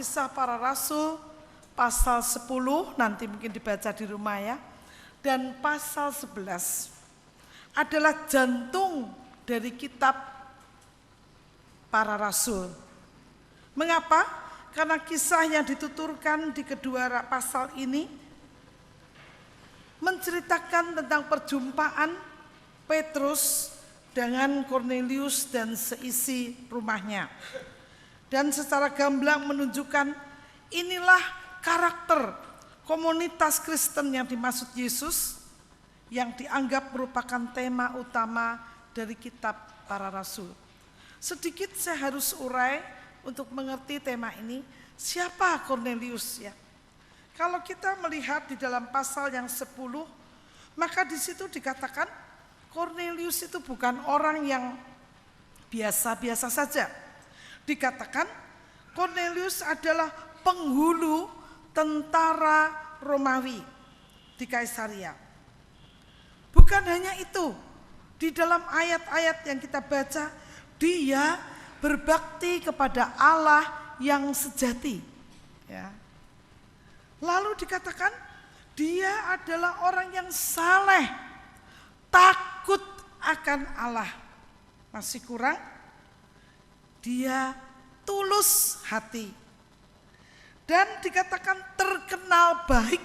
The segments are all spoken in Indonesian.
Kisah Para Rasul pasal 10, nanti mungkin dibaca di rumah ya. Dan pasal 11 adalah jantung dari kitab Para Rasul. Mengapa? Karena kisah yang dituturkan di kedua pasal ini menceritakan tentang perjumpaan Petrus dengan Kornelius dan seisi rumahnya. Dan secara gamblang menunjukkan inilah karakter komunitas Kristen yang dimaksud Yesus, yang dianggap merupakan tema utama dari kitab Para Rasul. Sedikit saya harus urai untuk mengerti tema ini. Siapa Kornelius ya? Kalau kita melihat di dalam pasal yang 10, maka di situ dikatakan Kornelius itu bukan orang yang biasa-biasa saja. Dikatakan Kornelius adalah penghulu tentara Romawi di Kaisaria. Bukan hanya itu, di dalam ayat-ayat yang kita baca, dia berbakti kepada Allah yang sejati. Ya. Lalu dikatakan dia adalah orang yang saleh, takut akan Allah. Masih kurang, dia tulus hati. Dan dikatakan terkenal baik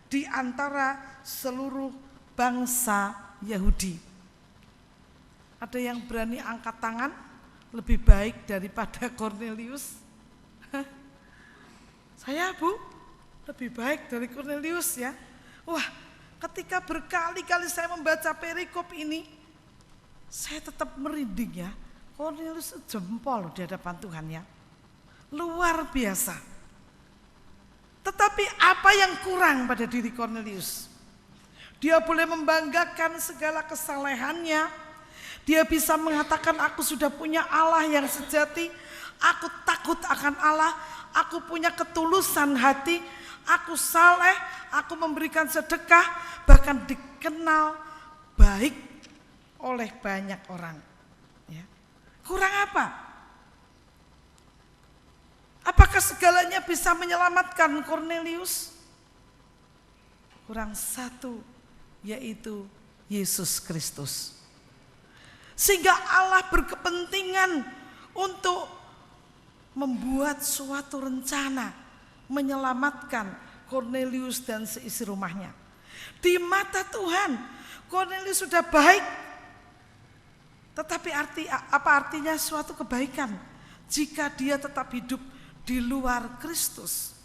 di antara seluruh bangsa Yahudi. Ada yang berani angkat tangan lebih baik daripada Kornelius? Saya Bu, lebih baik dari Kornelius ya. Wah, ketika berkali-kali saya membaca perikop ini, saya tetap merinding ya. Kornelius jempol di hadapan Tuhan ya. Luar biasa. Tetapi apa yang kurang pada diri Kornelius? Dia boleh membanggakan segala kesalehannya. Dia bisa mengatakan aku sudah punya Allah yang sejati. Aku takut akan Allah. Aku punya ketulusan hati. Aku saleh. Aku memberikan sedekah. Bahkan dikenal baik oleh banyak orang. Ya. Kurang apa? Apakah segalanya bisa menyelamatkan Kornelius? Kurang satu, yaitu Yesus Kristus. Sehingga Allah berkepentingan untuk membuat suatu rencana menyelamatkan Kornelius dan seisi rumahnya. Di mata Tuhan, Kornelius sudah baik. Tetapi apa artinya suatu kebaikan jika dia tetap hidup di luar Kristus?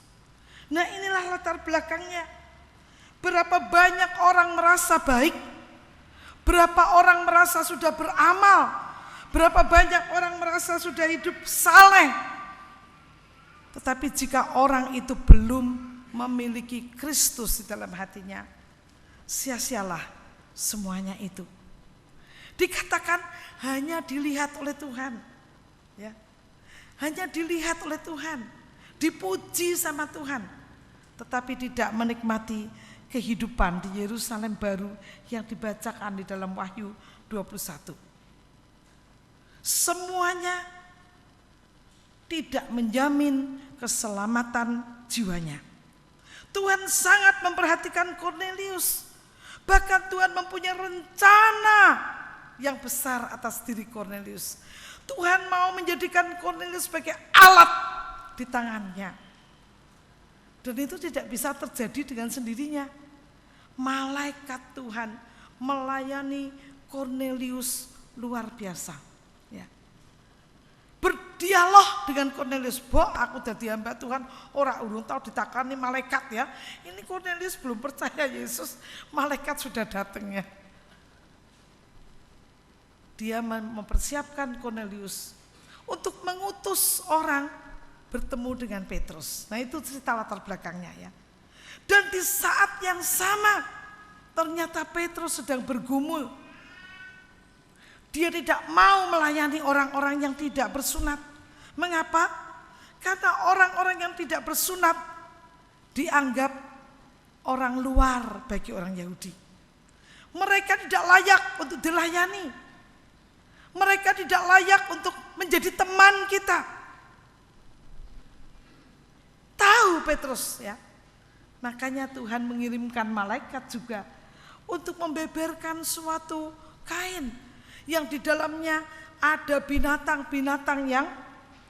Nah, inilah latar belakangnya. Berapa banyak orang merasa baik, berapa orang merasa sudah beramal, berapa banyak orang merasa sudah hidup saleh. Tetapi jika orang itu belum memiliki Kristus di dalam hatinya, sia-sialah semuanya itu. Dikatakan hanya dilihat oleh Tuhan, ya, hanya dilihat oleh Tuhan, dipuji sama Tuhan, tetapi tidak menikmati kehidupan di Yerusalem baru yang dibacakan di dalam Wahyu 21. Semuanya tidak menjamin keselamatan jiwanya. Tuhan sangat memperhatikan Kornelius. Bahkan Tuhan mempunyai rencana yang besar atas diri Kornelius. Tuhan mau menjadikan Kornelius sebagai alat di tangannya. Dan itu tidak bisa terjadi dengan sendirinya. Malaikat Tuhan melayani Kornelius luar biasa. Ya. Berdialog dengan Kornelius. Bo, aku jadi hamba Tuhan, ora urung tahu ditakani malaikat ya. Ini Kornelius belum percaya Yesus, malaikat sudah datang ya. Dia mempersiapkan Kornelius untuk mengutus orang bertemu dengan Petrus. Nah, itu cerita latar belakangnya ya. Dan di saat yang sama ternyata Petrus sedang bergumul. Dia tidak mau melayani orang-orang yang tidak bersunat. Mengapa? Karena orang-orang yang tidak bersunat dianggap orang luar bagi orang Yahudi. Mereka tidak layak untuk dilayani. Mereka tidak layak untuk menjadi teman kita. Petrus ya. Makanya Tuhan mengirimkan malaikat juga untuk membeberkan suatu kain yang di dalamnya ada binatang-binatang yang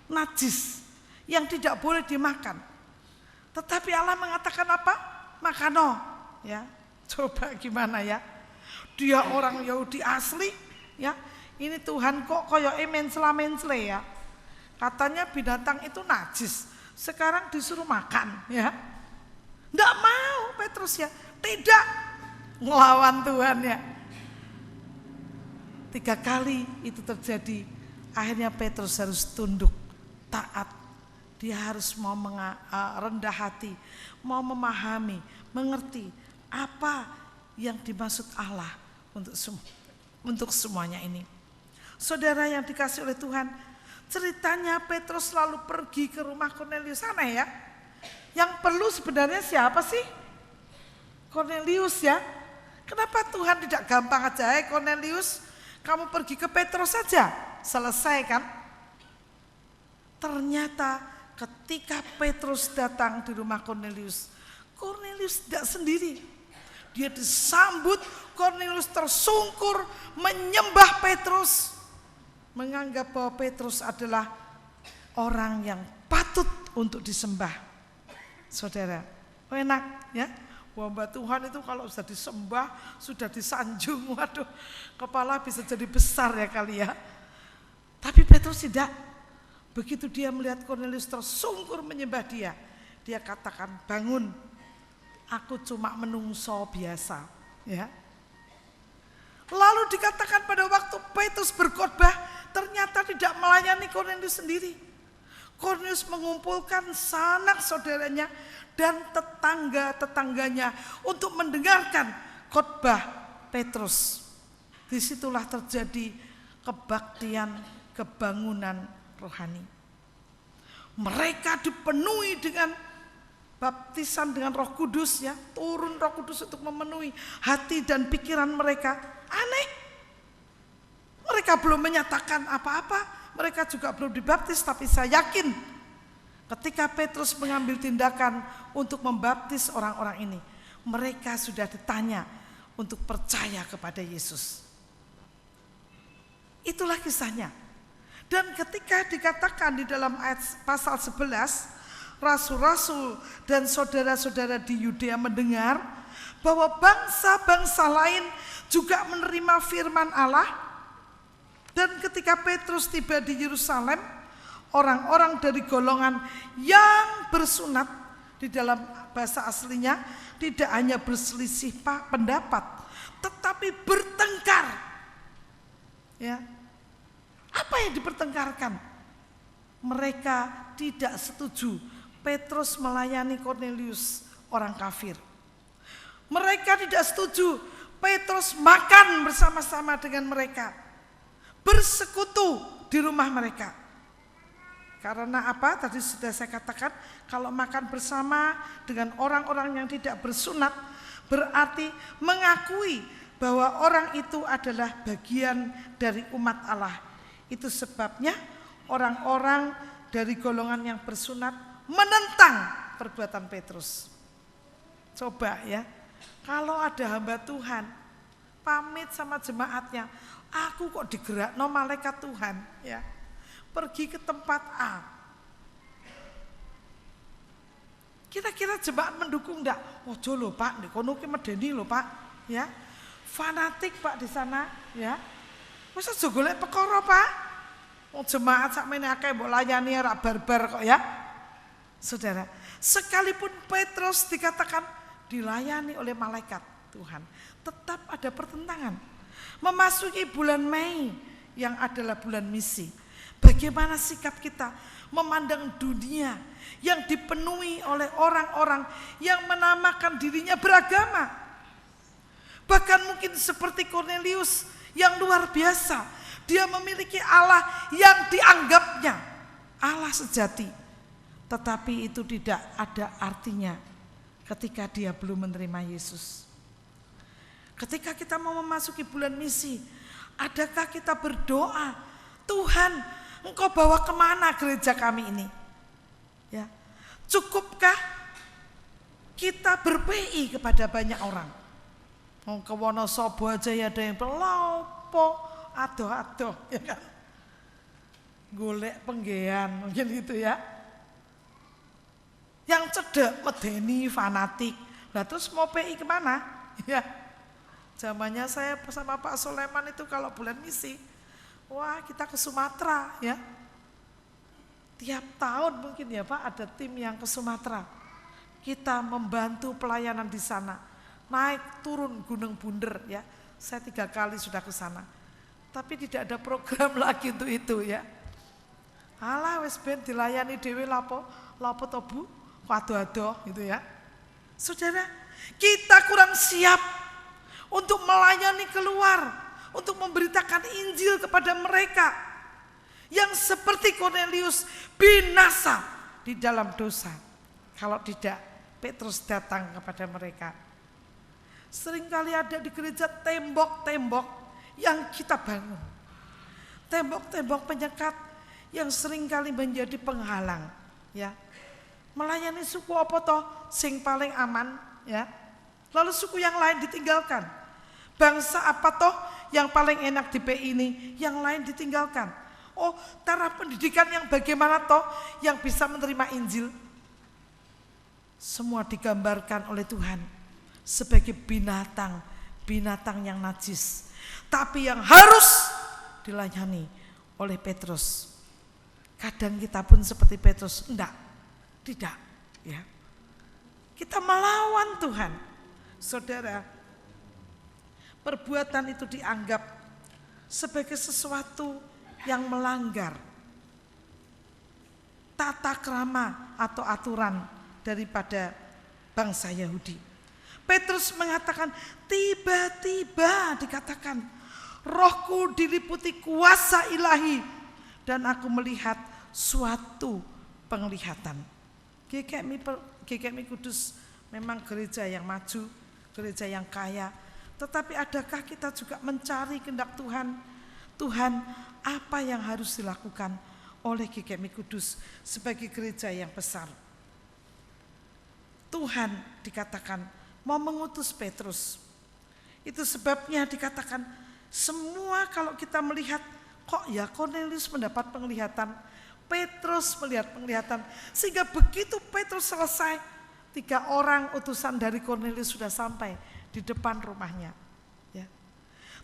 najis, yang tidak boleh dimakan. Tetapi Allah mengatakan apa? Makano, ya. Coba gimana ya? Dia orang Yahudi asli, ya. Ini Tuhan kok koyo mensela-mensle ya. Katanya binatang itu najis. Sekarang disuruh makan, ya. Enggak mau Petrus ya. Tidak, ngelawan Tuhan ya. 3 kali itu terjadi. Akhirnya Petrus harus tunduk, taat. Dia harus mau rendah hati, mau memahami, mengerti apa yang dimaksud Allah untuk semuanya ini. Saudara yang dikasih oleh Tuhan, ceritanya Petrus lalu pergi ke rumah Kornelius. Aneh ya. Yang perlu sebenarnya siapa sih? Kornelius ya. Kenapa Tuhan tidak gampang aja, Kornelius, kamu pergi ke Petrus saja, selesai kan? Ternyata ketika Petrus datang di rumah Kornelius, Kornelius tidak sendiri. Dia disambut, Kornelius tersungkur menyembah Petrus, menganggap bahwa Petrus adalah orang yang patut untuk disembah. Saudara, enak ya? Hamba Tuhan itu kalau sudah disembah, sudah disanjung, waduh, kepala bisa jadi besar ya kali ya. Tapi Petrus tidak. Begitu dia melihat Kornelius tersungkur menyembah dia, dia katakan, bangun, aku cuma menungso biasa. Ya. Lalu dikatakan pada waktu Petrus berkhotbah, ternyata tidak melayani Kornelius sendiri. Kornelius mengumpulkan sanak saudaranya dan tetangga-tetangganya untuk mendengarkan khotbah Petrus. Disitulah terjadi kebaktian, kebangunan rohani. Mereka dipenuhi dengan baptisan dengan Roh Kudus ya, turun Roh Kudus untuk memenuhi hati dan pikiran mereka. Aneh. Mereka belum menyatakan apa-apa, mereka juga belum dibaptis, tapi saya yakin ketika Petrus mengambil tindakan untuk membaptis orang-orang ini, mereka sudah ditanya untuk percaya kepada Yesus. Itulah kisahnya. Dan ketika dikatakan di dalam ayat pasal 11, rasul-rasul dan saudara-saudara di Yudea mendengar bahwa bangsa-bangsa lain juga menerima firman Allah. Dan ketika Petrus tiba di Yerusalem, orang-orang dari golongan yang bersunat, di dalam bahasa aslinya tidak hanya berselisih pendapat, tetapi bertengkar. Ya. Apa yang dipertengkarkan? Mereka tidak setuju Petrus melayani Kornelius, orang kafir. Mereka tidak setuju Petrus makan bersama-sama dengan mereka, bersekutu di rumah mereka. Karena apa? Tadi sudah saya katakan, kalau makan bersama dengan orang-orang yang tidak bersunat, berarti mengakui bahwa orang itu adalah bagian dari umat Allah. Itu sebabnya orang-orang dari golongan yang bersunat menentang perbuatan Petrus. Coba ya, kalau ada hamba Tuhan pamit sama jemaatnya, aku kok digerakno malaikat Tuhan ya, pergi ke tempat A. Kira-kira jemaat mendukung enggak? Ojo lho Pak, nek kono ki medeni lho Pak, ya. Fanatik Pak di sana, ya. Wis aja golek perkara Pak. Wong jemaat sakmene akeh mbok layani ora barbar kok ya. Saudara, sekalipun Petrus dikatakan dilayani oleh malaikat Tuhan, tetap ada pertentangan. Memasuki bulan Mei yang adalah bulan misi, bagaimana sikap kita memandang dunia yang dipenuhi oleh orang-orang yang menamakan dirinya beragama? Bahkan mungkin seperti Kornelius yang luar biasa, dia memiliki Allah yang dianggapnya Allah sejati, tetapi itu tidak ada artinya ketika dia belum menerima Yesus. Ketika kita mau memasuki bulan misi, adakah kita berdoa, Tuhan, Engkau bawa kemana gereja kami ini? Ya, cukupkah kita ber-PI kepada banyak orang. Ke Wonosobo aja ya ada yang pelopo, adoh-adoh ya kan. Golek penggean mungkin gitu ya. Yang cedek, medeni, fanatik. Nah terus mau PI kemana? Ya. Zamannya saya sama Pak Soleman itu kalau bulan misi, wah kita ke Sumatera ya. Tiap tahun mungkin ya Pak ada tim yang ke Sumatera. Kita membantu pelayanan di sana. Naik turun Gunung Bunder ya. Saya 3 kali sudah ke sana. Tapi tidak ada program lagi untuk itu ya. Alah wis ben dilayani dhewe lapo to Bu? Ado-ado gitu ya. Saudara, kita kurang siap untuk melayani keluar, untuk memberitakan Injil kepada mereka yang seperti Kornelius binasa di dalam dosa. Kalau tidak, Petrus datang kepada mereka. Seringkali ada di gereja tembok-tembok yang kita bangun. Tembok-tembok penyekat yang seringkali menjadi penghalang. Ya, melayani suku apa toh sing paling aman ya. Lalu suku yang lain ditinggalkan. Bangsa apa toh yang paling enak di PI ini, yang lain ditinggalkan. Oh, taraf pendidikan yang bagaimana toh yang bisa menerima Injil? Semua digambarkan oleh Tuhan sebagai binatang yang najis. Tapi yang harus dilayani oleh Petrus. Kadang kita pun seperti Petrus, tidak ya. Kita melawan Tuhan. Saudara, perbuatan itu dianggap sebagai sesuatu yang melanggar tata krama atau aturan daripada bangsa Yahudi. Petrus mengatakan, tiba-tiba dikatakan, rohku diliputi kuasa ilahi dan aku melihat suatu penglihatan. GKMI Kudus memang gereja yang maju, gereja yang kaya. Tetapi adakah kita juga mencari kehendak Tuhan? Tuhan, apa yang harus dilakukan oleh GKMI Kudus sebagai gereja yang besar? Tuhan dikatakan mau mengutus Petrus. Itu sebabnya dikatakan semua kalau kita melihat, kok ya Kornelius mendapat penglihatan, Petrus melihat penglihatan. Sehingga begitu Petrus selesai, 3 orang utusan dari Kornelius sudah sampai di depan rumahnya. Ya.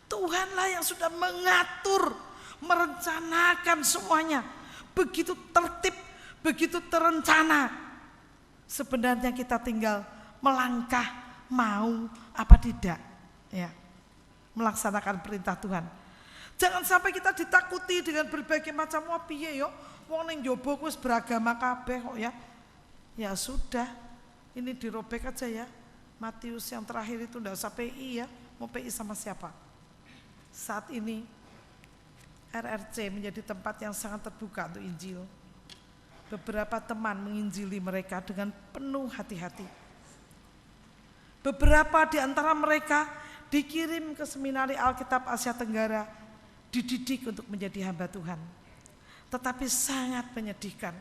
Tuhanlah yang sudah mengatur, merencanakan semuanya. Begitu tertib, begitu terencana. Sebenarnya kita tinggal melangkah, mau apa tidak, ya, melaksanakan perintah Tuhan. Jangan sampai kita ditakuti dengan berbagai macam piye yo, wong ning njaba wis beragama kabeh kok ya. Ya sudah, ini dirobek aja ya. Matius yang terakhir itu enggak usah PI ya, mau PI sama siapa? Saat ini RRC menjadi tempat yang sangat terbuka untuk Injil. Beberapa teman menginjili mereka dengan penuh hati-hati. Beberapa di antara mereka dikirim ke Seminari Alkitab Asia Tenggara, dididik untuk menjadi hamba Tuhan. Tetapi sangat menyedihkan,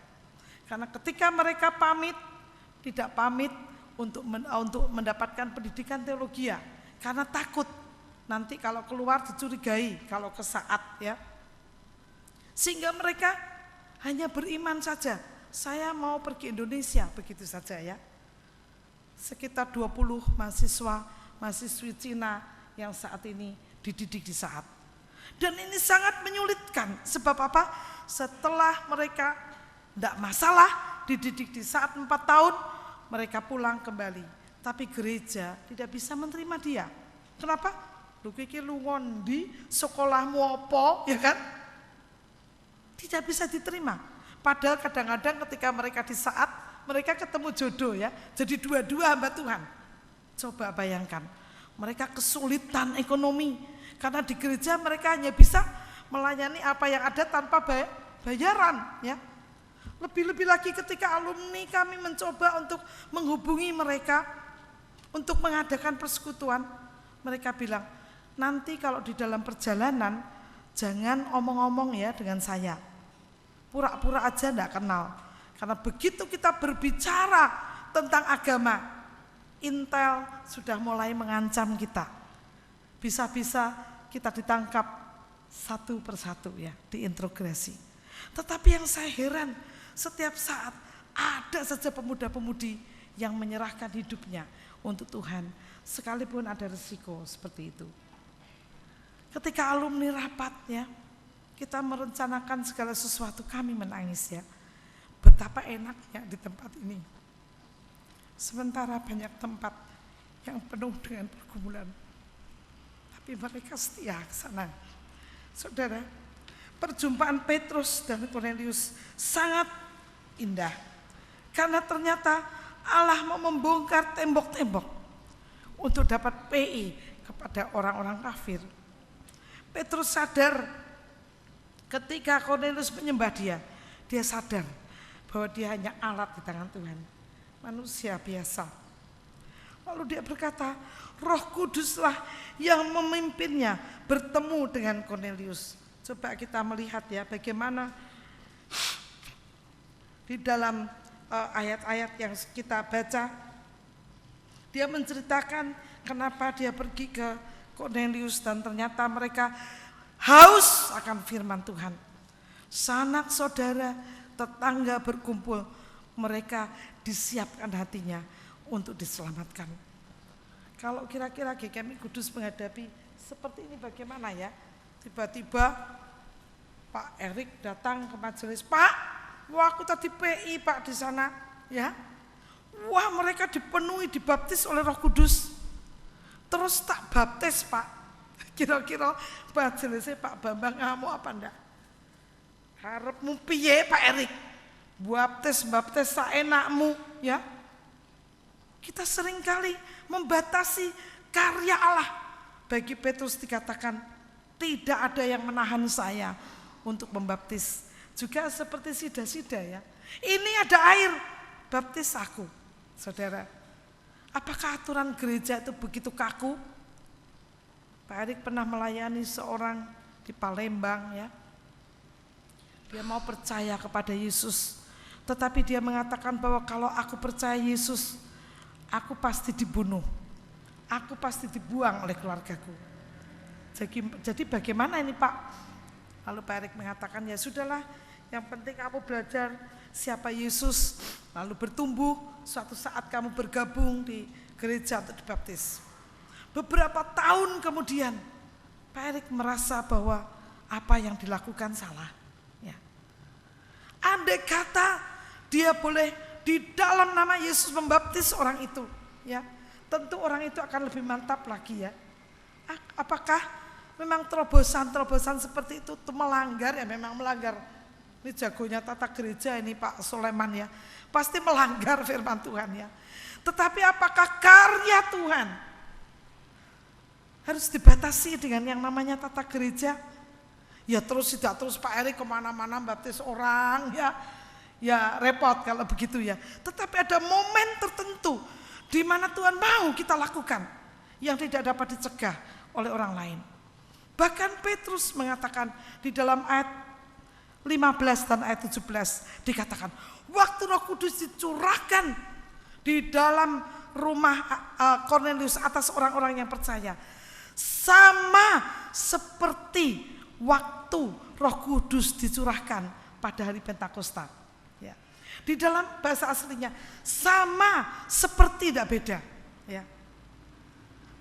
karena ketika mereka pamit, tidak pamit untuk mendapatkan pendidikan teologi, karena takut nanti kalau keluar dicurigai kalau kesaat ya. Sehingga mereka hanya beriman saja, saya mau pergi Indonesia, begitu saja ya. Sekitar 20 mahasiswi Cina yang saat ini dididik di Saat. Dan ini sangat menyulitkan, sebab apa? Setelah mereka tidak masalah dididik di Saat 4 tahun, mereka pulang kembali. Tapi gereja tidak bisa menerima dia. Kenapa? Lu kiki lu ngondi, sekolahmu apa, ya kan? Tidak bisa diterima. Padahal kadang-kadang ketika mereka di Saat, mereka ketemu jodoh ya, jadi dua-dua hamba Tuhan. Coba bayangkan, mereka kesulitan ekonomi karena di gereja mereka hanya bisa melayani apa yang ada tanpa bayaran ya. Lebih-lebih lagi ketika alumni kami mencoba untuk menghubungi mereka untuk mengadakan persekutuan, mereka bilang, nanti kalau di dalam perjalanan jangan omong-omong ya dengan saya, pura-pura aja enggak kenal. Karena begitu kita berbicara tentang agama, intel sudah mulai mengancam kita. Bisa-bisa kita ditangkap satu persatu ya, diintrogasi. Tetapi yang saya heran, setiap saat ada saja pemuda-pemudi yang menyerahkan hidupnya untuk Tuhan, sekalipun ada risiko seperti itu. Ketika alumni rapat ya, kita merencanakan segala sesuatu, kami menangis ya. Betapa enaknya di tempat ini. Sementara banyak tempat yang penuh dengan pergumulan, tapi mereka setia ke sana. Saudara, perjumpaan Petrus dan Kornelius sangat indah. Karena ternyata Allah mau membongkar tembok-tembok untuk dapat PI kepada orang-orang kafir. Petrus sadar ketika Kornelius menyembah dia sadar bahwa dia hanya alat di tangan Tuhan, manusia biasa. Lalu dia berkata, Roh Kuduslah yang memimpinnya bertemu dengan Kornelius. Coba kita melihat ya bagaimana di dalam ayat-ayat yang kita baca, dia menceritakan kenapa dia pergi ke Kornelius dan ternyata mereka haus akan firman Tuhan. Sanak saudara, tetangga berkumpul, mereka disiapkan hatinya untuk diselamatkan. Kalau kira-kira GKMI Kudus menghadapi seperti ini bagaimana ya? Tiba-tiba Pak Erik datang ke majelis, Pak, wah aku tadi PI Pak di sana, ya. Wah mereka dipenuhi, dibaptis oleh Roh Kudus. Terus tak baptis Pak. Kira-kira majelisnya Pak Bambang ngamuk apa enggak? Harapmu piye Pak Erik? Baptis saenakmu, ya. Kita seringkali membatasi karya Allah. Bagi Petrus dikatakan, tidak ada yang menahan saya untuk membaptis. Juga seperti sida-sida ya. Ini ada air, baptis aku. Saudara, apakah aturan gereja itu begitu kaku? Pak Erik pernah melayani seorang di Palembang ya. Dia mau percaya kepada Yesus, tetapi dia mengatakan bahwa kalau aku percaya Yesus, aku pasti dibunuh, aku pasti dibuang oleh keluargaku. Jadi bagaimana ini Pak? Lalu Pak Erik mengatakan, ya sudahlah, yang penting kamu belajar siapa Yesus, lalu bertumbuh, suatu saat kamu bergabung di gereja untuk dibaptis. Beberapa tahun kemudian Pak Erik merasa bahwa apa yang dilakukan salah. Ya. Andai kata dia boleh di dalam nama Yesus membaptis orang itu, ya, tentu orang itu akan lebih mantap lagi ya. Apakah memang terobosan seperti itu melanggar? Ya memang melanggar. Ini jagonya tata gereja ini Pak Soleman ya, pasti melanggar firman Tuhan ya. Tetapi apakah karya Tuhan harus dibatasi dengan yang namanya tata gereja? Ya tidak terus Pak Erik kemana-mana baptis orang ya. Ya repot kalau begitu ya. Tetapi ada momen tertentu di mana Tuhan mau kita lakukan yang tidak dapat dicegah oleh orang lain. Bahkan Petrus mengatakan di dalam ayat 15 dan ayat 17 dikatakan, waktu Roh Kudus dicurahkan di dalam rumah Kornelius atas orang-orang yang percaya, sama seperti waktu Roh Kudus dicurahkan pada hari Pentakosta. Ya. Di dalam bahasa aslinya sama seperti, tidak beda. Ya.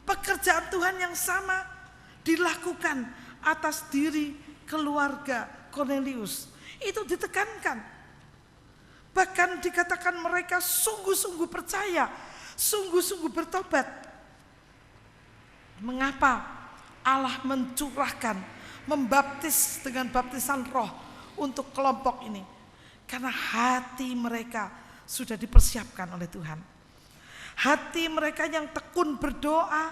Pekerjaan Tuhan yang sama dilakukan atas diri keluarga Kornelius. Itu ditekankan. Bahkan dikatakan mereka sungguh-sungguh percaya, sungguh-sungguh bertobat. Mengapa Allah mencurahkan, membaptis dengan baptisan roh untuk kelompok ini? Karena hati mereka sudah dipersiapkan oleh Tuhan. Hati mereka yang tekun berdoa,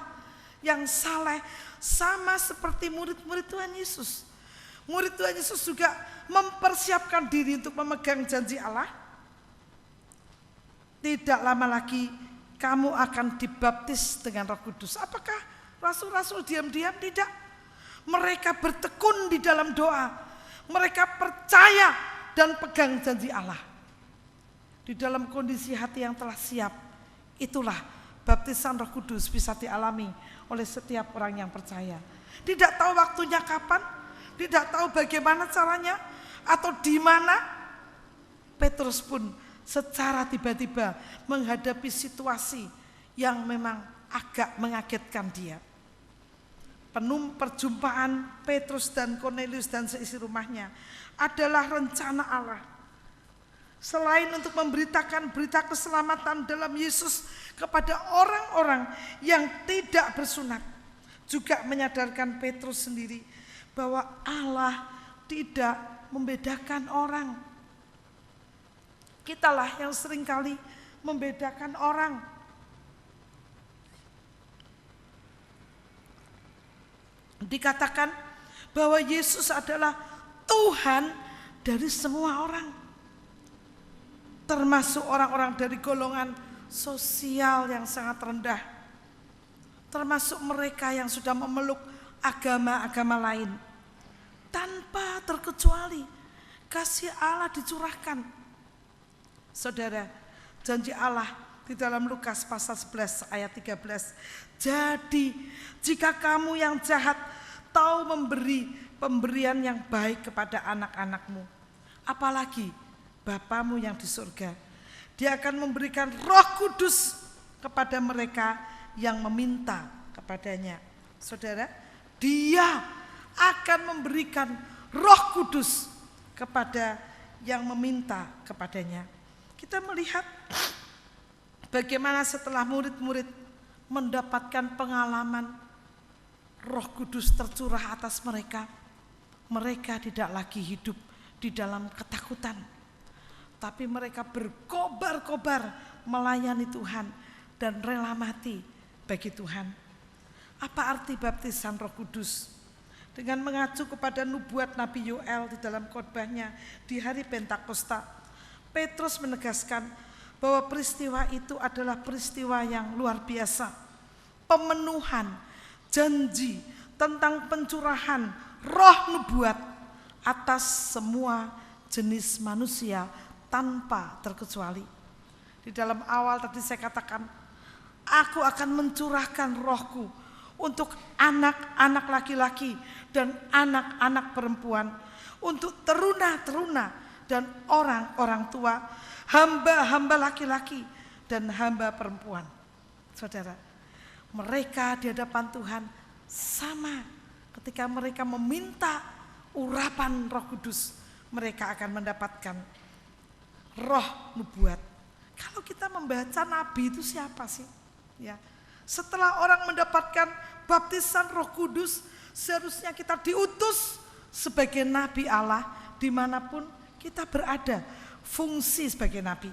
yang saleh, sama seperti murid-murid Tuhan Yesus. Murid Tuhan Yesus juga mempersiapkan diri untuk memegang janji Allah. Tidak lama lagi kamu akan dibaptis dengan Roh Kudus. Apakah rasul-rasul diam-diam? Tidak. Mereka bertekun di dalam doa. Mereka percaya dan pegang janji Allah. Di dalam kondisi hati yang telah siap, itulah baptisan Roh Kudus bisa dialami oleh setiap orang yang percaya. Tidak tahu waktunya kapan, tidak tahu bagaimana caranya atau di mana, Petrus pun secara tiba-tiba menghadapi situasi yang memang agak mengagetkan dia. Perjumpaan Petrus dan Kornelius dan seisi rumahnya adalah rencana Allah. Selain untuk memberitakan berita keselamatan dalam Yesus kepada orang-orang yang tidak bersunat, juga menyadarkan Petrus sendiri bahwa Allah tidak membedakan orang. Kitalah yang seringkali membedakan orang. Dikatakan bahwa Yesus adalah Tuhan dari semua orang, termasuk orang-orang dari golongan sosial yang sangat rendah, termasuk mereka yang sudah memeluk agama-agama lain. Tanpa terkecuali kasih Allah dicurahkan. Saudara, janji Allah di dalam Lukas pasal 11 ayat 13. Jadi jika kamu yang jahat tahu memberi pemberian yang baik kepada anak-anakmu, apalagi Bapamu yang di surga, Dia akan memberikan Roh Kudus kepada mereka yang meminta kepadanya. Saudara, Dia akan memberikan Roh Kudus kepada yang meminta kepadanya. Kita melihat bagaimana setelah murid-murid mendapatkan pengalaman Roh Kudus tercurah atas mereka, mereka tidak lagi hidup di dalam ketakutan, tapi mereka berkobar-kobar melayani Tuhan dan rela mati bagi Tuhan. Apa arti baptisan Roh Kudus? Dengan mengacu kepada nubuat Nabi Yoel di dalam khotbahnya di hari Pentakosta, Petrus menegaskan bahwa peristiwa itu adalah peristiwa yang luar biasa. Pemenuhan janji tentang pencurahan roh nubuat atas semua jenis manusia tanpa terkecuali. Di dalam awal tadi saya katakan, aku akan mencurahkan rohku untuk anak-anak laki-laki dan anak-anak perempuan, untuk teruna-teruna dan orang-orang tua, hamba-hamba laki-laki dan hamba perempuan. Saudara, mereka di hadapan Tuhan sama ketika mereka meminta urapan Roh Kudus, mereka akan mendapatkan roh nubuat. Kalau kita membaca nabi itu siapa sih? Ya. Setelah orang mendapatkan baptisan Roh Kudus, seharusnya kita diutus sebagai nabi Allah dimanapun kita berada, fungsi sebagai nabi.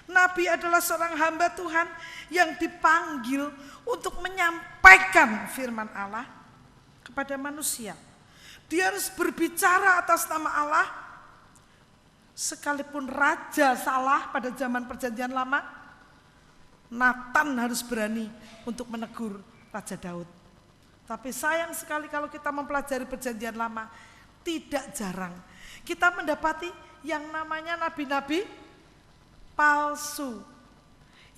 Nabi adalah seorang hamba Tuhan yang dipanggil untuk menyampaikan firman Allah kepada manusia. Dia harus berbicara atas nama Allah. Sekalipun raja salah pada zaman perjanjian lama, Nathan harus berani untuk menegur Raja Daud. Tapi sayang sekali kalau kita mempelajari perjanjian lama, tidak jarang kita mendapati yang namanya nabi-nabi palsu,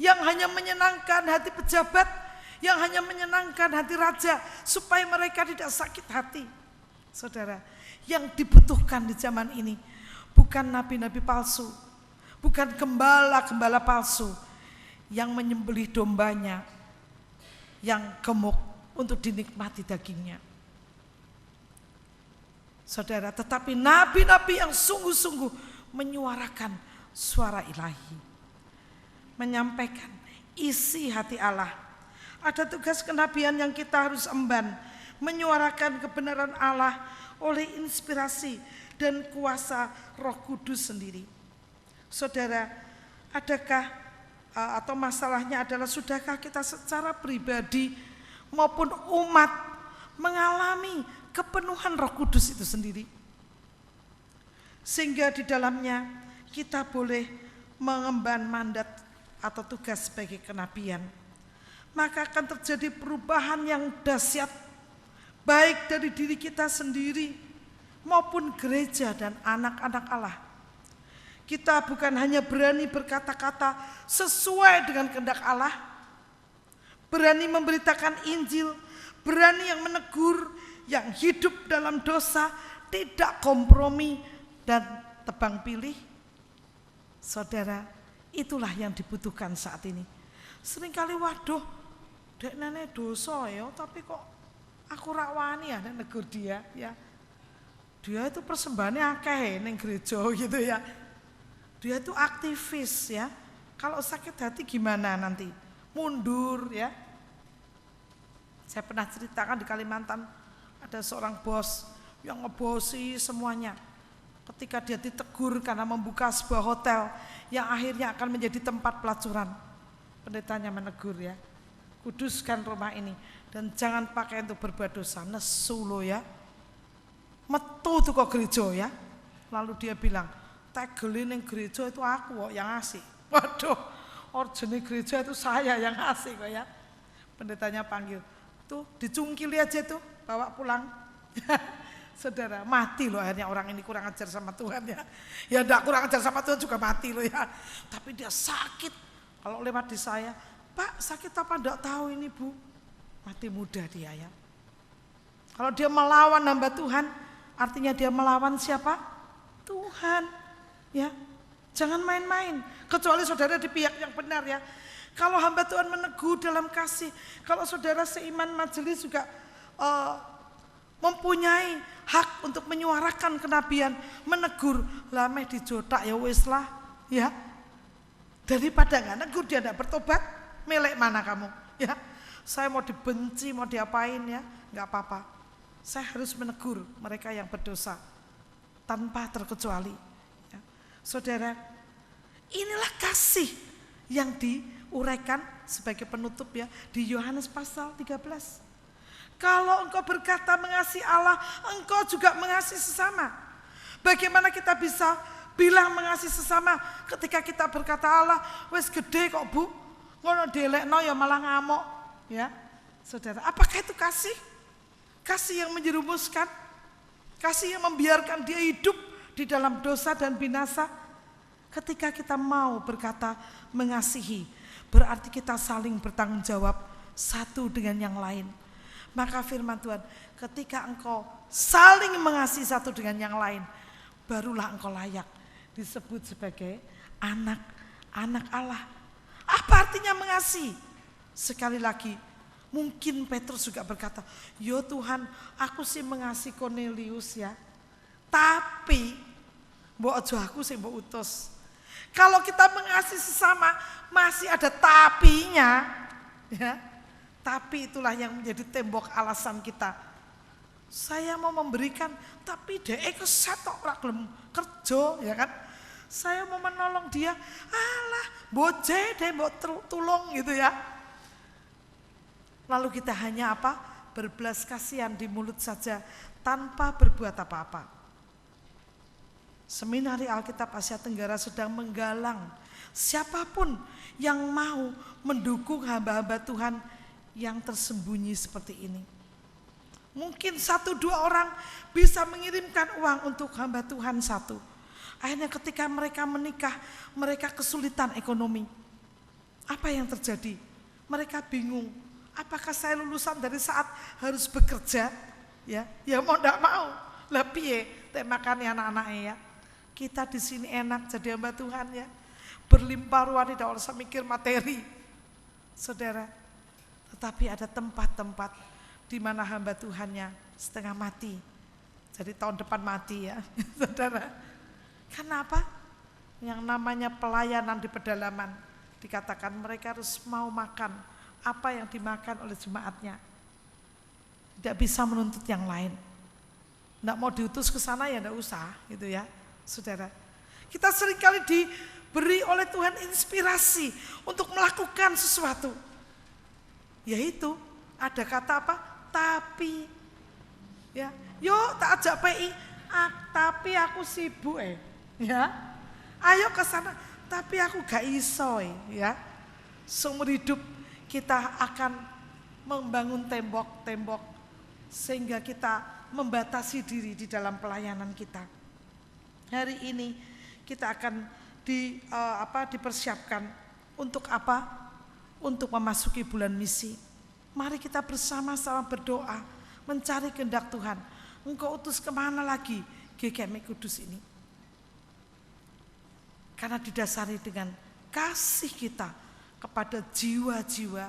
yang hanya menyenangkan hati pejabat, yang hanya menyenangkan hati raja supaya mereka tidak sakit hati. Saudara, yang dibutuhkan di zaman ini bukan nabi-nabi palsu, bukan gembala-gembala palsu yang menyembelih dombanya yang gemuk untuk dinikmati dagingnya. Saudara, tetapi nabi-nabi yang sungguh-sungguh menyuarakan suara ilahi, menyampaikan isi hati Allah. Ada tugas kenabian yang kita harus emban, menyuarakan kebenaran Allah oleh inspirasi dan kuasa Roh Kudus sendiri. Saudara, adakah atau masalahnya adalah sudahkah kita secara pribadi maupun umat mengalami kepenuhan Roh Kudus itu sendiri, sehingga di dalamnya kita boleh mengemban mandat atau tugas sebagai kenabian. Maka akan terjadi perubahan yang dahsyat, baik dari diri kita sendiri maupun gereja dan anak-anak Allah. Kita bukan hanya berani berkata-kata sesuai dengan kehendak Allah, berani memberitakan Injil, berani yang menegur, yang hidup dalam dosa, tidak kompromi dan tebang pilih. Saudara, itulah yang dibutuhkan saat ini. Seringkali waduh, dek nenek dosa ya, tapi kok aku rak wani ya negur dia ya. Dia itu persembahannya akeh ning gereja gitu ya. Dia itu aktivis ya. Kalau sakit hati gimana nanti? Mundur ya. Saya pernah ceritakan di Kalimantan ada seorang bos yang ngebosi semuanya. Ketika dia ditegur karena membuka sebuah hotel yang akhirnya akan menjadi tempat pelacuran. Pendetanya menegur ya. Kuduskan rumah ini dan jangan pakai untuk berbuat dosa. Nesu lo ya. Metu tuh kok gereja ya. Lalu dia bilang, tegelin yang gereja itu aku kok yang ngasih. Waduh, orjene gereja itu saya yang ngasih kok ya. Pendetanya panggil, tuh dicungkili aja tuh, bawa pulang. Saudara, mati loh akhirnya orang ini kurang ajar sama Tuhan ya. Ya enggak kurang ajar sama Tuhan juga mati loh ya. Tapi dia sakit. Kalau lewat di saya, Pak sakit apa enggak tahu ini Bu. Mati muda dia ya. Kalau dia melawan hamba Tuhan, artinya dia melawan siapa? Tuhan. Ya. Jangan main-main. Kecuali saudara di pihak yang benar ya. Kalau hamba Tuhan menegur dalam kasih, kalau saudara seiman majelis juga mempunyai hak untuk menyuarakan kenabian, menegur, lameh dijotak ya wis lah, ya. Daripada nggak negur dia nggak bertobat, melek mana kamu, ya. Saya mau dibenci, mau diapain ya, nggak apa-apa. Saya harus menegur mereka yang berdosa tanpa terkecuali. Ya. Saudara, inilah kasih yang diuraikan sebagai penutup ya di Yohanes pasal 13. Kalau engkau berkata mengasihi Allah, engkau juga mengasihi sesama. Bagaimana kita bisa bilang mengasihi sesama ketika kita berkata Allah, wes gede kok Bu, ngono delekno ya malah ngamuk, ya. Saudara, apakah itu kasih? Kasih yang menjerumuskan? Kasih yang membiarkan dia hidup di dalam dosa dan binasa? Ketika kita mau berkata mengasihi, berarti kita saling bertanggung jawab satu dengan yang lain. Maka firman Tuhan, ketika engkau saling mengasihi satu dengan yang lain, barulah engkau layak disebut sebagai anak-anak Allah. Apa artinya mengasihi? Sekali lagi, mungkin Petrus juga berkata, yo Tuhan, aku sih mengasihi Cornelius ya, tapi mbok aja aku sih mbok utus. Kalau kita mengasihi sesama, masih ada tapinya, ya. Tapi itulah yang menjadi tembok alasan kita. Saya mau memberikan, tapi dia kesetok ora gelem kerja, ya kan? Saya mau menolong dia, alah, boje deh mbok tulung gitu ya. Lalu kita hanya apa? Berbelas kasihan di mulut saja tanpa berbuat apa-apa. Seminari Alkitab Asia Tenggara sedang menggalang siapapun yang mau mendukung hamba-hamba Tuhan yang tersembunyi seperti ini. Mungkin 1-2 orang bisa mengirimkan uang untuk hamba Tuhan satu. Akhirnya ketika mereka menikah, mereka kesulitan ekonomi. Apa yang terjadi? Mereka bingung. Apakah saya lulusan dari saat harus bekerja? Ya mau enggak mau. Lah piye tek makane anak-anaknya ya. Kita di sini enak jadi hamba Tuhan ya. Berlimpah ruah tidak usah mikir materi. Saudara, tetapi ada tempat-tempat di mana hamba Tuhannya setengah mati. Jadi tahun depan mati ya, saudara. Kenapa? Yang namanya pelayanan di pedalaman dikatakan mereka harus mau makan apa yang dimakan oleh jemaatnya. Tidak bisa menuntut yang lain. Tidak mau diutus ke sana ya tidak usah, gitu ya, saudara. Kita seringkali diberi oleh Tuhan inspirasi untuk melakukan sesuatu. Yaitu ada kata apa? Tapi. Ya, yuk tak ajak PI, tapi aku sibuk ya. Ayo ke sana, tapi aku gak iso ya. Seumur hidup kita akan membangun tembok-tembok sehingga kita membatasi diri di dalam pelayanan kita. Hari ini kita akan dipersiapkan untuk apa? untuk memasuki bulan misi. Mari kita bersama-sama berdoa, mencari kehendak Tuhan. Engkau utus kemana lagi GKMI Kudus ini? Karena didasari dengan kasih kita kepada jiwa-jiwa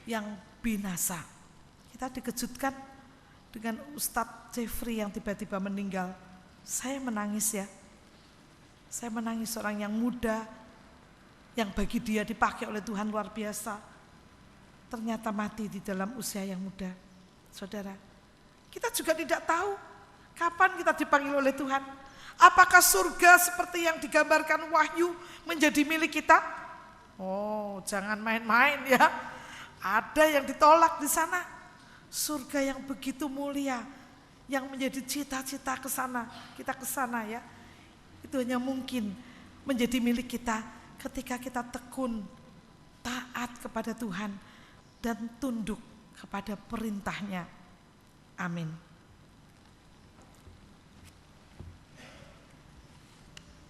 yang binasa. Kita dikejutkan dengan Ustadz Jeffrey yang tiba-tiba meninggal. Saya menangis ya. Saya menangis, seorang yang muda, yang bagi dia dipakai oleh Tuhan luar biasa, ternyata mati di dalam usia yang muda. Saudara, kita juga tidak tahu kapan kita dipanggil oleh Tuhan. Apakah surga seperti yang digambarkan Wahyu menjadi milik kita? Oh, jangan main-main ya. Ada yang ditolak di sana. Surga yang begitu mulia, yang menjadi cita-cita ke sana, kita ke sana ya. Itu hanya mungkin menjadi milik kita ketika kita tekun, taat kepada Tuhan, dan tunduk kepada perintahnya. Amin.